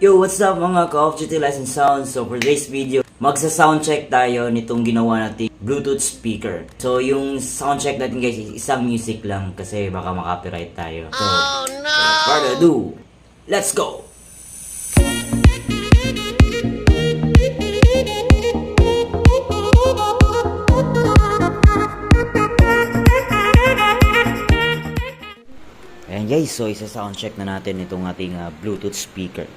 Yo, what's up mga Call of Duty License Sound? So for today's video, magsa-soundcheck tayo nitong ginawa natin Bluetooth speaker. So yung soundcheck natin guys is isang music lang kasi baka makapiright tayo. So, without further ado, let's go! Ayan guys, so isa-soundcheck na natin itong ating Bluetooth speaker.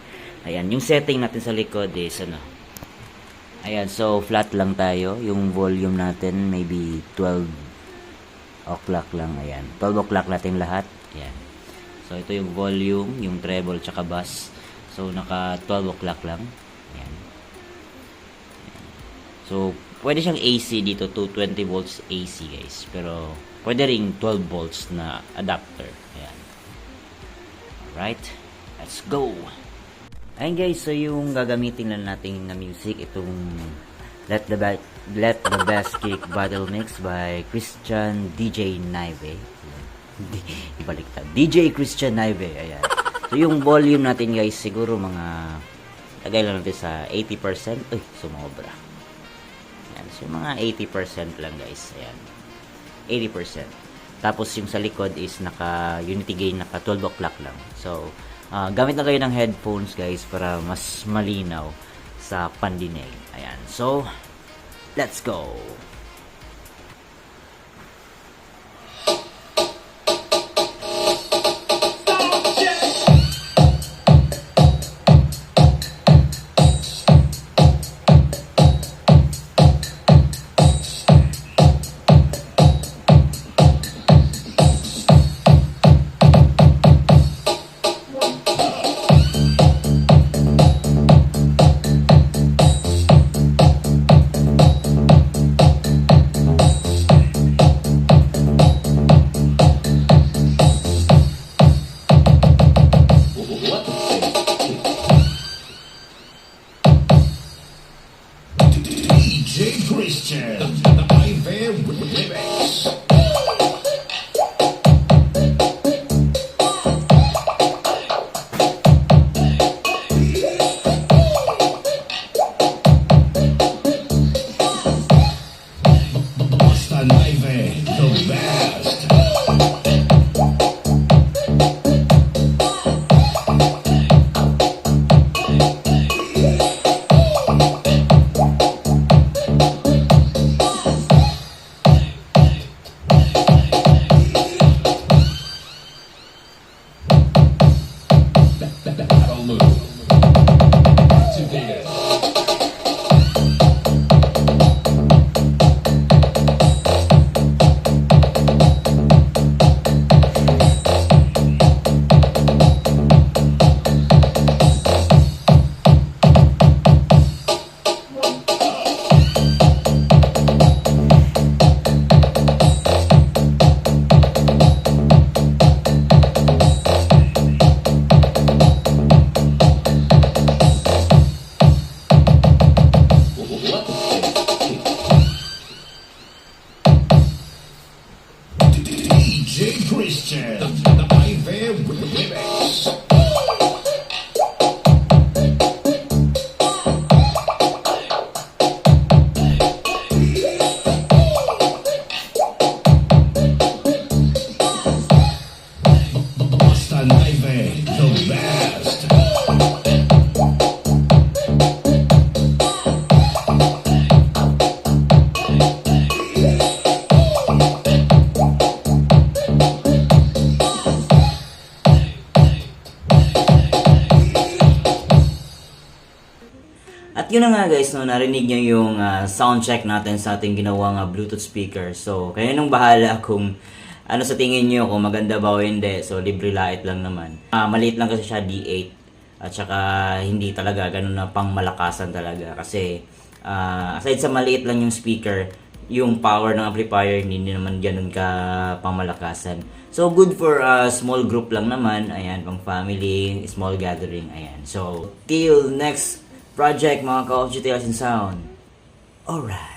Ayan, yung setting natin sa likod is ano. Ayan, so flat lang tayo. Yung volume natin maybe 12 o'clock lang. Ayan, 12 o'clock natin lahat. Ayan. So ito yung volume, yung treble tsaka bass. So naka 12 o'clock lang. Ayan. So pwede siyang AC dito, 220 volts AC guys. Pero pwede ring 12 volts na adapter. Ayan. Alright, let's go! Ayun guys, so yung gagamitin lang natin na music, itong Let the Bass Kick Battle Mix by Christian DJ Naive. Ibaliktad. DJ Christian Naive, ayan. So yung volume natin guys, siguro mga, lagay lang natin sa 80%. Uy, sumobra. Ayan, so mga 80% lang guys, ayan. 80%. Tapos yung sa likod is naka unity gain, naka 12 o'clock lang. So, gamit na kayo ng headphones guys para mas malinaw sa pandinig. Ayan. So, let's go! DJ Christian, the Ivan Remix. Basta Ivan, the best. DJ Christian, the Ivan Remix. Basta Ivan, the best. At yun na nga guys, no, narinig nyo yung soundcheck natin sa ating ginawang Bluetooth speaker. So, kayo nang bahala kung ano sa tingin nyo, kung maganda ba o hindi. So, libre lait lang naman. Maliit lang kasi siya, D8. At saka, hindi talaga ganun na pang malakasan talaga. Kasi, aside sa maliit lang yung speaker, yung power ng amplifier, hindi naman ganun ka pang malakasan. So, good for small group lang naman. Ayan, pang family, small gathering. Ayan. So, till next project mga Call of Duty License Sound. Alright.